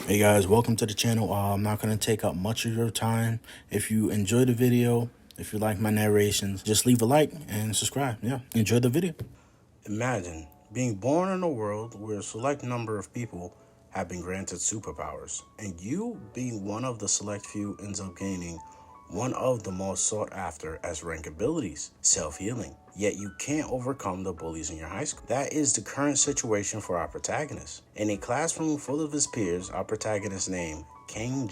Hey guys, welcome to the channel. I'm not going to take up much of your time. If you enjoy the video, if you like my narrations, just leave a like and subscribe. Yeah, enjoy the video. Imagine being born in a world where a select number of people have been granted superpowers, and you, being one of the select few, ends up gaining one of the most sought after as rank abilities, self-healing. Yet you can't overcome the bullies in your high school. That is the current situation for our protagonist. In a classroom full of his peers, our protagonist named Kang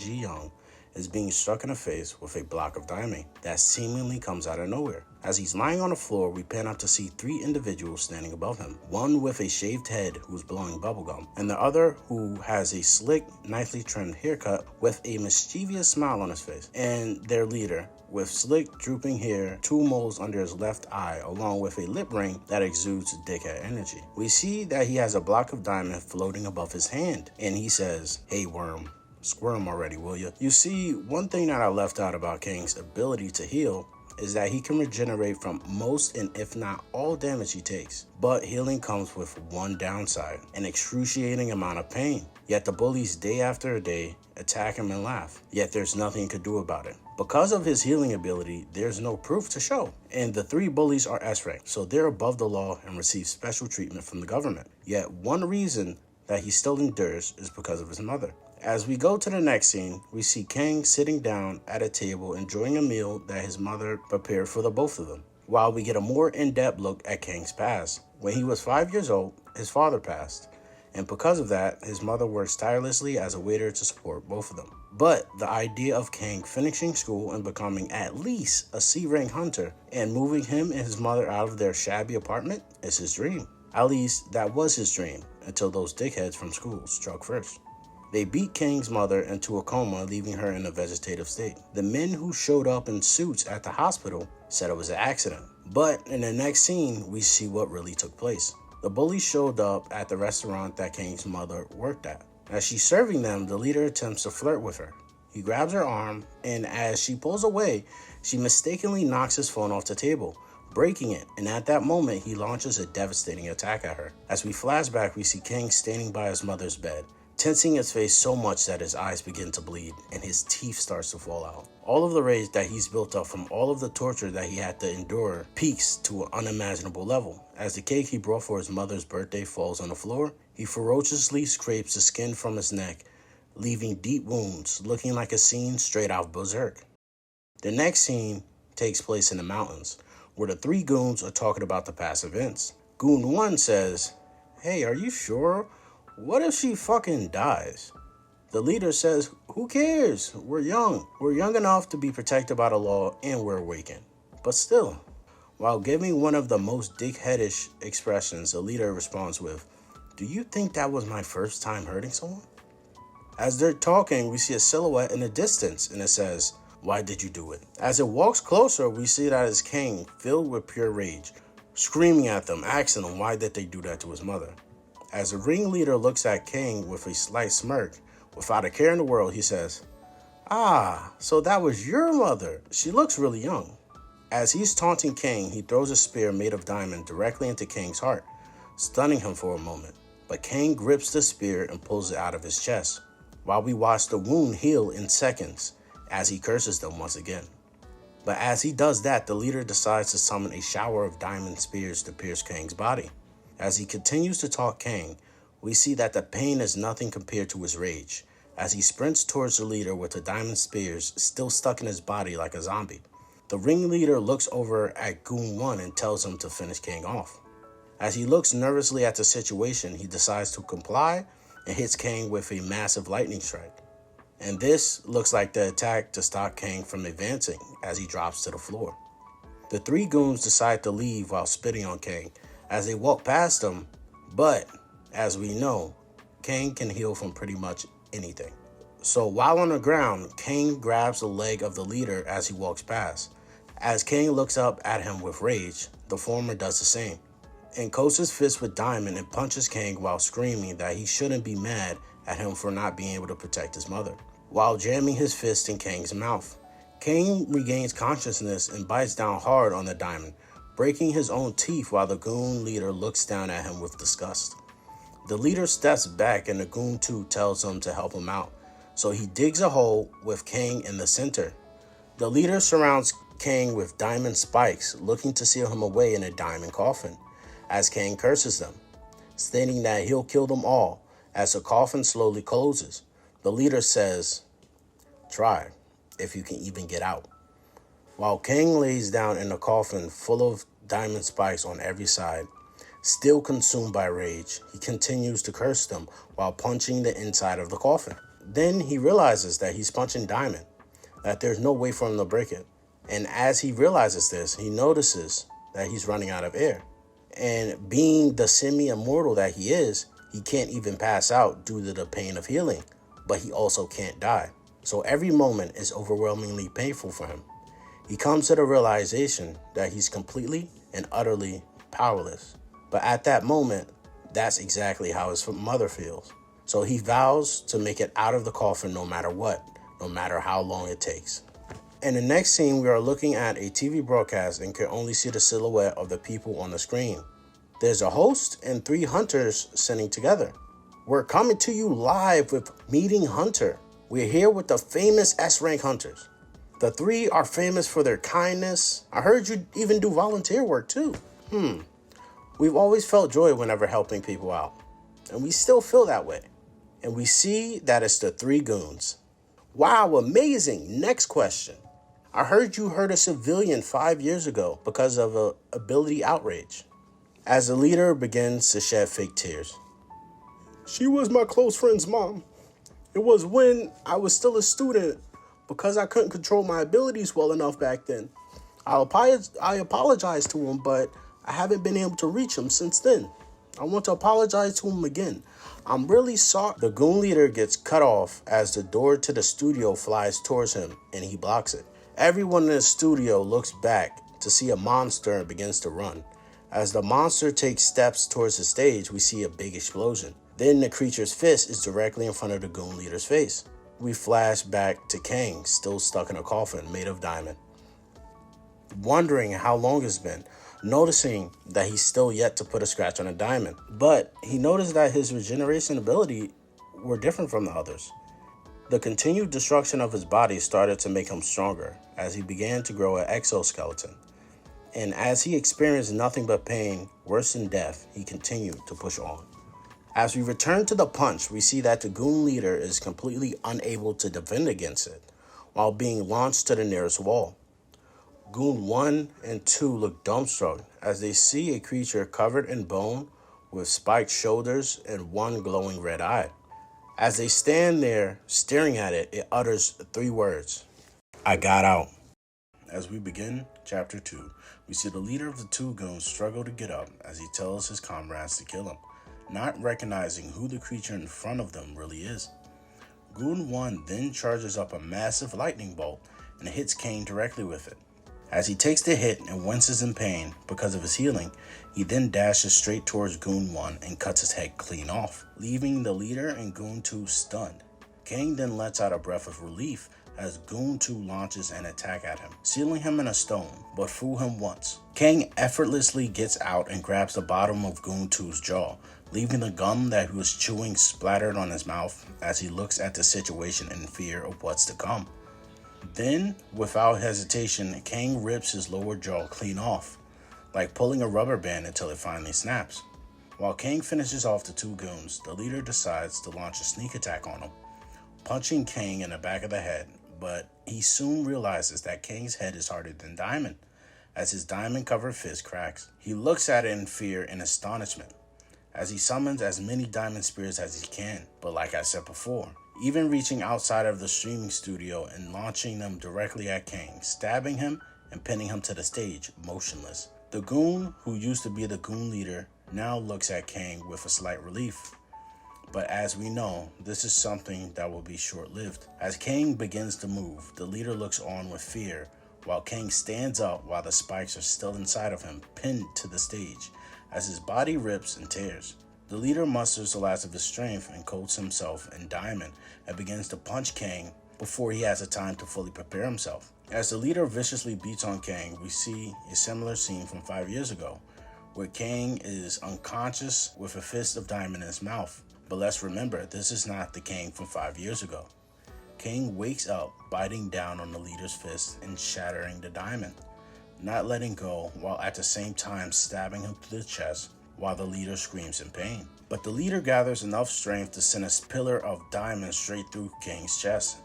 is being struck in the face with a block of diamond that seemingly comes out of nowhere. As he's lying on the floor, we pan up to see three individuals standing above him. One with a shaved head who's blowing bubblegum, and the other who has a slick, nicely trimmed haircut with a mischievous smile on his face. And their leader, with slick, drooping hair, two moles under his left eye, along with a lip ring that exudes dickhead energy. We see that he has a block of diamond floating above his hand, and he says, "Hey worm, squirm already, will ya?" You see, one thing that I left out about Kang's ability to heal is that he can regenerate from most and if not all damage he takes. But healing comes with one downside, an excruciating amount of pain. Yet the bullies day after day attack him and laugh, yet there's nothing he could do about it. Because of his healing ability, there's no proof to show. And the three bullies are S-rank, so they're above the law and receive special treatment from the government. Yet one reason that he still endures is because of his mother. As we go to the next scene, we see Kang sitting down at a table enjoying a meal that his mother prepared for the both of them, while we get a more in-depth look at Kang's past. When he was 5 years old, his father passed, and because of that, his mother works tirelessly as a waiter to support both of them. But the idea of Kang finishing school and becoming at least a C-rank hunter and moving him and his mother out of their shabby apartment is his dream. At least that was his dream until those dickheads from school struck first. They beat Kang's mother into a coma, leaving her in a vegetative state. The men who showed up in suits at the hospital said it was an accident. But in the next scene, we see what really took place. The bullies showed up at the restaurant that Kang's mother worked at. As she's serving them, the leader attempts to flirt with her. He grabs her arm, and as she pulls away, she mistakenly knocks his phone off the table, breaking it, and at that moment, he launches a devastating attack at her. As we flash back, we see Kang standing by his mother's bed, tensing his face so much that his eyes begin to bleed and his teeth starts to fall out. All of the rage that he's built up from all of the torture that he had to endure peaks to an unimaginable level. As the cake he brought for his mother's birthday falls on the floor, he ferociously scrapes the skin from his neck, leaving deep wounds, looking like a scene straight out of Berserk. The next scene takes place in the mountains, where the three goons are talking about the past events. Goon 1 says, "Hey, are you sure? What if she fucking dies?" The leader says, "Who cares? We're young. We're young enough to be protected by the law and we're awakened." But still, while giving one of the most dickheadish expressions, the leader responds with, "Do you think that was my first time hurting someone?" As they're talking, we see a silhouette in the distance and it says, "Why did you do it?" As it walks closer, we see that it's Kang, filled with pure rage, screaming at them, asking them why did they do that to his mother. As the ringleader looks at Kang with a slight smirk, without a care in the world, he says, "Ah, so that was your mother. She looks really young." As he's taunting Kang, he throws a spear made of diamond directly into Kang's heart, stunning him for a moment. But Kang grips the spear and pulls it out of his chest, while we watch the wound heal in seconds as he curses them once again. But as he does that, the leader decides to summon a shower of diamond spears to pierce Kang's body. As he continues to talk Kang, we see that the pain is nothing compared to his rage, as he sprints towards the leader with the diamond spears still stuck in his body like a zombie. The ringleader looks over at Goon 1 and tells him to finish Kang off. As he looks nervously at the situation, he decides to comply and hits Kang with a massive lightning strike. And this looks like the attack to stop Kang from advancing as he drops to the floor. The three goons decide to leave while spitting on Kang as they walk past him, but as we know, Kang can heal from pretty much anything. So while on the ground, Kang grabs the leg of the leader as he walks past. As Kang looks up at him with rage, the former does the same, and coats his fist with diamond and punches Kang while screaming that he shouldn't be mad at him for not being able to protect his mother, while jamming his fist in Kang's mouth. Kang regains consciousness and bites down hard on the diamond, breaking his own teeth while the goon leader looks down at him with disgust. The leader steps back and the goon 2 tells him to help him out. So he digs a hole with Kang in the center. The leader surrounds Kang with diamond spikes, looking to seal him away in a diamond coffin, as Kang curses them, stating that he'll kill them all. As the coffin slowly closes, the leader says, "Try, if you can even get out." While Kang lays down in a coffin full of diamond spikes on every side, still consumed by rage, he continues to curse them while punching the inside of the coffin. Then he realizes that he's punching diamond, that there's no way for him to break it. And as he realizes this, he notices that he's running out of air. And being the semi-immortal that he is, he can't even pass out due to the pain of healing, but he also can't die. So every moment is overwhelmingly painful for him. He comes to the realization that he's completely and utterly powerless. But at that moment, that's exactly how his mother feels. So he vows to make it out of the coffin no matter what, no matter how long it takes. In the next scene, we are looking at a TV broadcast and can only see the silhouette of the people on the screen. There's a host and 3 hunters sitting together. We're coming to you live with Meeting Hunter. We're here with the famous S-rank hunters. The 3 are famous for their kindness. I heard you even do volunteer work too. We've always felt joy whenever helping people out, and we still feel that way. And we see that it's the 3 goons. Wow, amazing. Next question. I heard you hurt a civilian 5 years ago because of a ability outrage. As the leader begins to shed fake tears. She was my close friend's mom. It was when I was still a student because I couldn't control my abilities well enough back then. I apologized to him, but I haven't been able to reach him since then. I want to apologize to him again. I'm really sorry. The goon leader gets cut off as the door to the studio flies towards him and he blocks it. Everyone in the studio looks back to see a monster and begins to run. As the monster takes steps towards the stage, we see a big explosion. Then the creature's fist is directly in front of the goon leader's face. We flash back to Kang, still stuck in a coffin made of diamond. Wondering how long it's been, noticing that he's still yet to put a scratch on a diamond. But he noticed that his regeneration ability were different from the others. The continued destruction of his body started to make him stronger as he began to grow an exoskeleton. And as he experienced nothing but pain, worse than death, he continued to push on. As we return to the punch, we see that the goon leader is completely unable to defend against it, while being launched to the nearest wall. Goon 1 and 2 look dumbstruck as they see a creature covered in bone with spiked shoulders and one glowing red eye. As they stand there staring at it, it utters 3 words. I got out. As we begin Chapter 2, we see the leader of the 2 goons struggle to get up as he tells his comrades to kill him, not recognizing who the creature in front of them really is. Goon 1 then charges up a massive lightning bolt and hits Kang directly with it. As he takes the hit and winces in pain because of his healing, he then dashes straight towards Goon 1 and cuts his head clean off, leaving the leader and Goon 2 stunned. Kang then lets out a breath of relief as Goon 2 launches an attack at him, sealing him in a stone, but fool him once. Kang effortlessly gets out and grabs the bottom of Goon 2's jaw, leaving the gum that he was chewing splattered on his mouth as he looks at the situation in fear of what's to come. Then, without hesitation, Kang rips his lower jaw clean off, like pulling a rubber band until it finally snaps. While Kang finishes off the 2 goons, the leader decides to launch a sneak attack on him, punching Kang in the back of the head, but he soon realizes that Kang's head is harder than diamond, as his diamond-covered fist cracks. He looks at it in fear and astonishment, as he summons as many diamond spears as he can, but like I said before, even reaching outside of the streaming studio and launching them directly at Kang, stabbing him and pinning him to the stage, motionless. The goon, who used to be the goon leader, now looks at Kang with a slight relief. But as we know, this is something that will be short-lived. As Kang begins to move, the leader looks on with fear, while Kang stands up while the spikes are still inside of him, pinned to the stage, as his body rips and tears. The leader musters the last of his strength and coats himself in diamond and begins to punch Kang before he has the time to fully prepare himself. As the leader viciously beats on Kang, we see a similar scene from 5 years ago, where Kang is unconscious with a fist of diamond in his mouth. But let's remember, this is not the Kang from 5 years ago. Kang wakes up, biting down on the leader's fist and shattering the diamond, not letting go, while at the same time stabbing him through the chest while the leader screams in pain. But the leader gathers enough strength to send a pillar of diamonds straight through Kang's chest,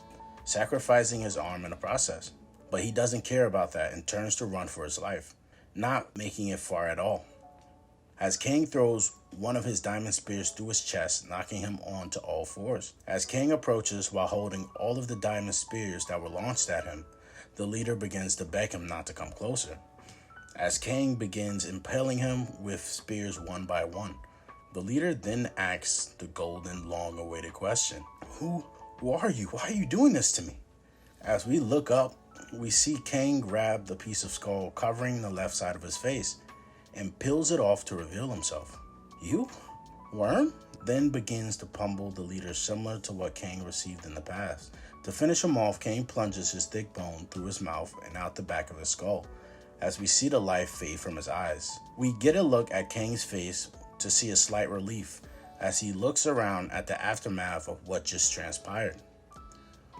sacrificing his arm in the process. But he doesn't care about that and turns to run for his life, not making it far at all, as Kang throws one of his diamond spears through his chest, knocking him onto all fours. As Kang approaches while holding all of the diamond spears that were launched at him, the leader begins to beg him not to come closer. As Kang begins impaling him with spears one by one, the leader then asks the golden, long-awaited question, Who are you? Why are you doing this to me? As we look up, we see Kang grab the piece of skull covering the left side of his face and peels it off to reveal himself. You? Worm? Then begins to pummel the leader similar to what Kang received in the past. To finish him off, Kang plunges his thick bone through his mouth and out the back of his skull, as we see the life fade from his eyes. We get a look at Kang's face to see a slight relief as he looks around at the aftermath of what just transpired.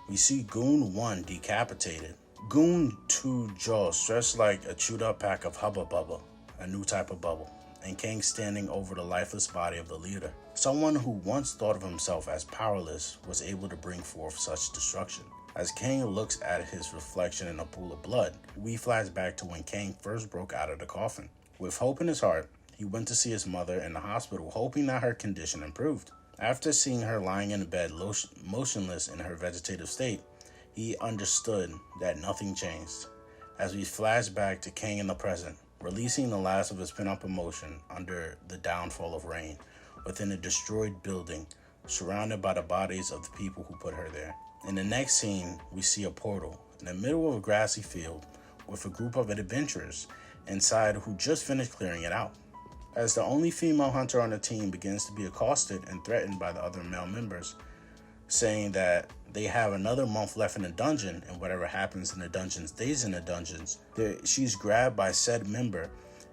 We see Goon 1 decapitated, Goon 2 jaw stretched like a chewed up pack of Hubba Bubba, a new type of bubble, and Kang standing over the lifeless body of the leader. Someone who once thought of himself as powerless was able to bring forth such destruction. As Kang looks at his reflection in a pool of blood, we flash back to when Kang first broke out of the coffin. With hope in his heart, he went to see his mother in the hospital, hoping that her condition improved. After seeing her lying in bed motionless in her vegetative state, he understood that nothing changed. As we flash back to Kang in the present, releasing the last of his pent-up emotion under the downfall of rain within a destroyed building, surrounded by the bodies of the people who put her there. In the next scene, we see a portal in the middle of a grassy field with a group of adventurers inside who just finished clearing it out. As the only female hunter on the team begins to be accosted and threatened by the other male members, saying that they have another month left in the dungeon, and whatever happens in the dungeon stays in the dungeons. She's grabbed by said member,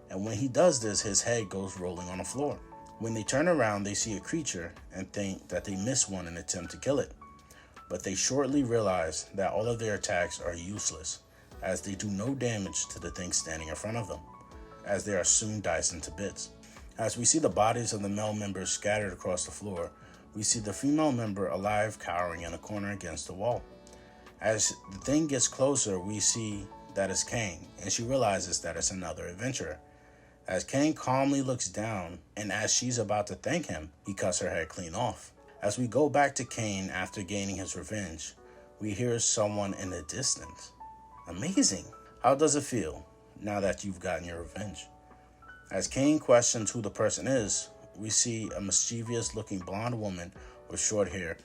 and when he does this, his head goes rolling on the floor. When they turn around, they see a creature and think that they missed one and attempt to kill it. But they shortly realize that all of their attacks are useless, as they do no damage to the thing standing in front of them, as they are soon diced into bits. As we see the bodies of the male members scattered across the floor, we see the female member alive, cowering in a corner against the wall. As the thing gets closer, we see that it's Kang, and she realizes that it's another adventurer. As Kang calmly looks down, and as she's about to thank him, he cuts her head clean off. As we go back to Kang after gaining his revenge, we hear someone in the distance. Amazing! How does it feel now that you've gotten your revenge? As Kang questions who the person is, we see a mischievous-looking blonde woman with short hair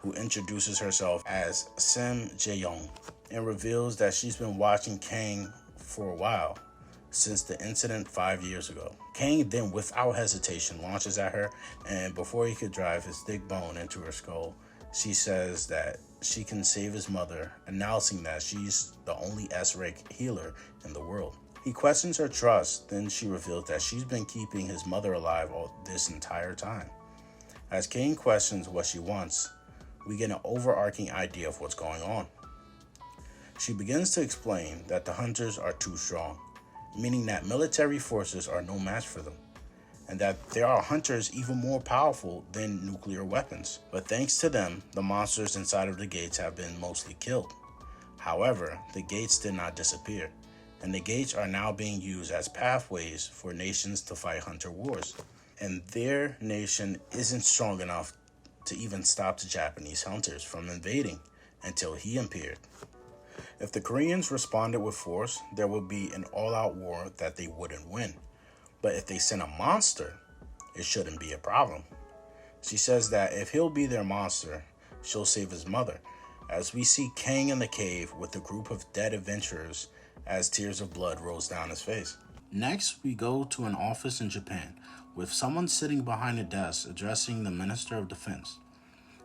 who introduces herself as Sim Jae-young and reveals that she's been watching Kang for a while, since the incident 5 years ago. Kang then, without hesitation, launches at her, and before he could drive his thick bone into her skull, she says that she can save his mother, announcing that she's the only S-rank healer in the world. He questions her trust, then she reveals that she's been keeping his mother alive all this entire time. As Kang questions what she wants, we get an overarching idea of what's going on. She begins to explain that the hunters are too strong, meaning that military forces are no match for them, and that there are hunters even more powerful than nuclear weapons. But thanks to them, the monsters inside of the gates have been mostly killed. However, the gates did not disappear, and the gates are now being used as pathways for nations to fight hunter wars. And their nation isn't strong enough to even stop the Japanese hunters from invading until he appeared. If the Koreans responded with force, there would be an all-out war that they wouldn't win. But if they send a monster, it shouldn't be a problem. She says that if he'll be their monster, she'll save his mother, as we see Kang in the cave with a group of dead adventurers as tears of blood rolls down his face. Next, we go to an office in Japan, with someone sitting behind a desk addressing the Minister of Defense,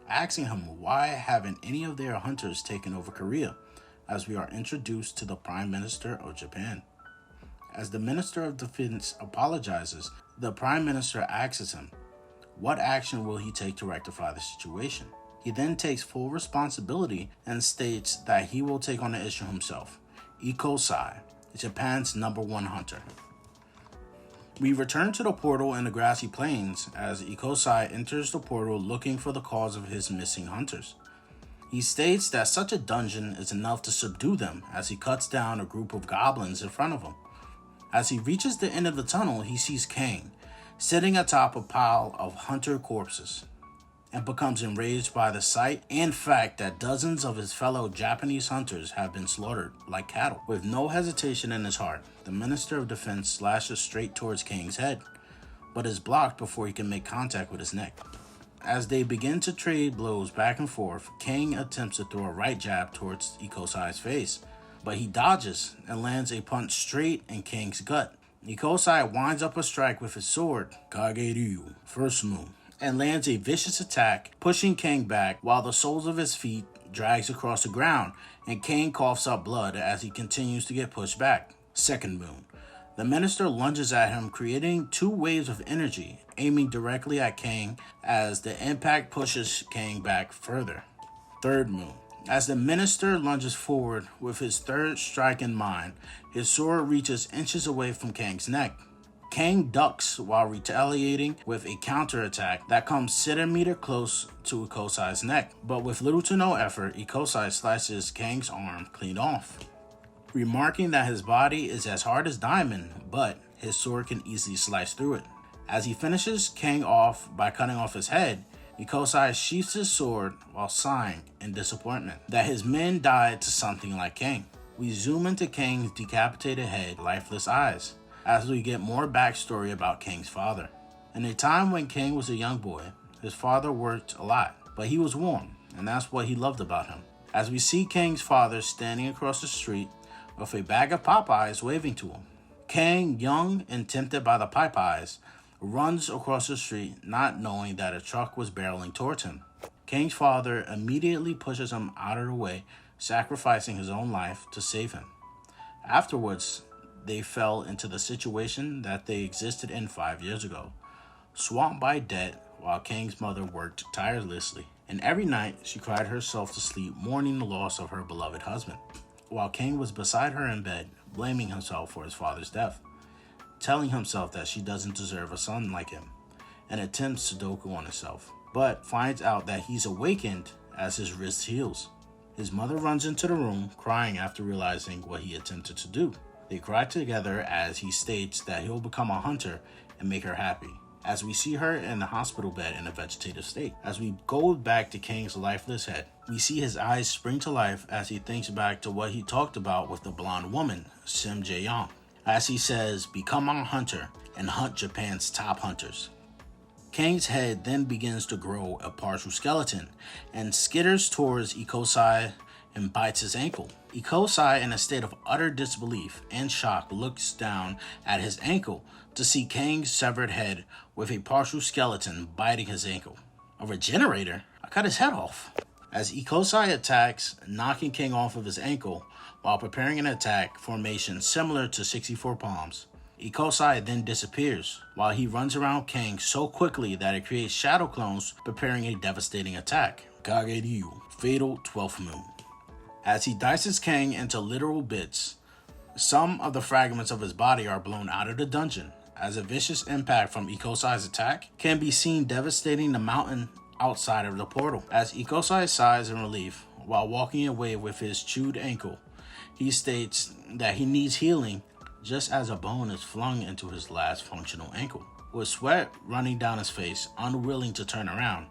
asking him why haven't any of their hunters taken over Korea, as we are introduced to the Prime Minister of Japan. As the Minister of Defense apologizes, the Prime Minister asks him, what action will he take to rectify the situation? He then takes full responsibility and states that he will take on the issue himself. Ikosai, Japan's #1 hunter. We return to the portal in the grassy plains as Ikosai enters the portal looking for the cause of his missing hunters. He states that such a dungeon is enough to subdue them as he cuts down a group of goblins in front of him. As he reaches the end of the tunnel, he sees Kang sitting atop a pile of hunter corpses and becomes enraged by the sight and fact that dozens of his fellow Japanese hunters have been slaughtered like cattle. With no hesitation in his heart, the Minister of Defense slashes straight towards Kang's head, but is blocked before he can make contact with his neck. As they begin to trade blows back and forth, Kang attempts to throw a right jab towards Ikosai's face, but he dodges and lands a punch straight in Kang's gut. Ikosai winds up a strike with his sword, Kage-ryu, First Moon, and lands a vicious attack, pushing Kang back while the soles of his feet drags across the ground, and Kang coughs up blood as he continues to get pushed back. Second Moon. The minister lunges at him, creating 2 waves of energy, aiming directly at Kang as the impact pushes Kang back further. Third Moon. As the minister lunges forward with his third strike in mind, his sword reaches inches away from Kang's neck. Kang ducks while retaliating with a counterattack that comes centimeter close to Ikosai's neck, but with little to no effort, Ikosai slices Kang's arm clean off. Remarking that his body is as hard as diamond, but his sword can easily slice through it. As he finishes Kang off by cutting off his head, Ikosai sheaths his sword while sighing in disappointment that his men died to something like Kang. We zoom into Kang's decapitated head, lifeless eyes, as we get more backstory about Kang's father. In a time when Kang was a young boy, his father worked a lot, but he was warm, and that's what he loved about him. As we see Kang's father standing across the street with a bag of Popeyes waving to him. Kang, young and tempted by the Popeyes, runs across the street not knowing that a truck was barreling towards him. Kang's father immediately pushes him out of the way, sacrificing his own life to save him. Afterwards, they fell into the situation that they existed in 5 years ago, swamped by debt while Kang's mother worked tirelessly, and every night she cried herself to sleep mourning the loss of her beloved husband, while Kang was beside her in bed, blaming himself for his father's death, telling himself that she doesn't deserve a son like him, and attempts Sudoku on himself, but finds out that he's awakened as his wrist heals. His mother runs into the room, crying after realizing what he attempted to do. They cry together as he states that he'll become a hunter and make her happy, as we see her in the hospital bed in a vegetative state. As we go back to Kang's lifeless head, we see his eyes spring to life as he thinks back to what he talked about with the blonde woman, Sim Jae-young, as he says, become our hunter and hunt Japan's top hunters. Kang's head then begins to grow a partial skeleton and skitters towards Ikosai and bites his ankle. Ikosai, in a state of utter disbelief and shock, looks down at his ankle to see Kang's severed head with a partial skeleton biting his ankle. A regenerator? I cut his head off. As Ikosai attacks, knocking Kang off of his ankle while preparing an attack formation similar to 64 Palms. Ikosai then disappears while he runs around Kang so quickly that it creates shadow clones preparing a devastating attack. Kage-ryu, Fatal 12th Moon. As he dices Kang into literal bits, some of the fragments of his body are blown out of the dungeon, as a vicious impact from Ikosai's attack can be seen devastating the mountain outside of the portal. As Ikosai sighs in relief while walking away with his chewed ankle, he states that he needs healing just as a bone is flung into his last functional ankle. With sweat running down his face, unwilling to turn around,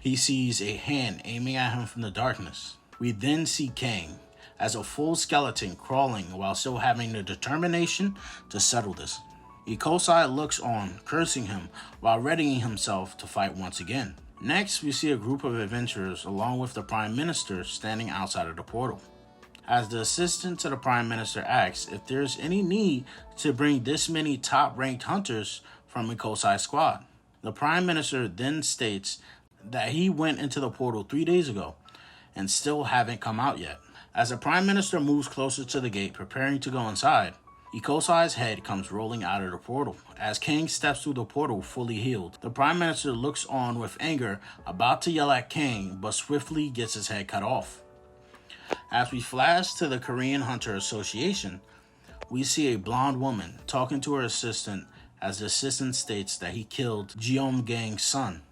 he sees a hand aiming at him from the darkness. We then see Kang as a full skeleton crawling while still having the determination to settle this. Ikosai looks on, cursing him while readying himself to fight once again. Next, we see a group of adventurers along with the Prime Minister standing outside of the portal. As the assistant to the Prime Minister asks if there's any need to bring this many top-ranked hunters from Ikosai's squad. The Prime Minister then states that he went into the portal 3 days ago and still haven't come out yet. As the Prime Minister moves closer to the gate preparing to go inside, Ikosai's head comes rolling out of the portal. As Kang steps through the portal fully healed, the Prime Minister looks on with anger, about to yell at Kang, but swiftly gets his head cut off. As we flash to the Korean Hunter Association, we see a blonde woman talking to her assistant as the assistant states that he killed Gang's son.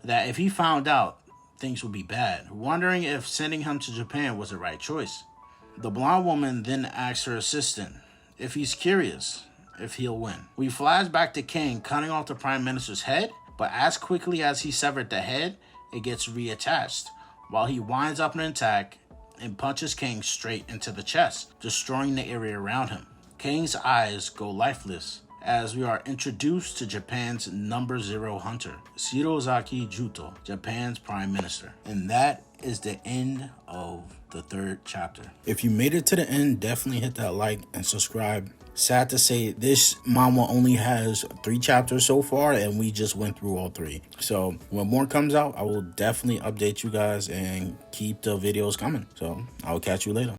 That if he found out, things would be bad, wondering if sending him to Japan was the right choice. The blonde woman then asks her assistant if he's curious if he'll win. We flash back to Kang cutting off the Prime Minister's head, but as quickly as he severed the head, it gets reattached, while he winds up an attack and punches Kang straight into the chest, destroying the area around him. Kang's eyes go lifeless as we are introduced to Japan's number 0 hunter, Shirozaki Juto, Japan's Prime Minister. And that is the end of the 3rd chapter. If you made it to the end, definitely hit that like and subscribe. Sad to say, this manhwa only has 3 chapters so far, and we just went through all 3. So when more comes out, I will definitely update you guys and keep the videos coming. So I will catch you later.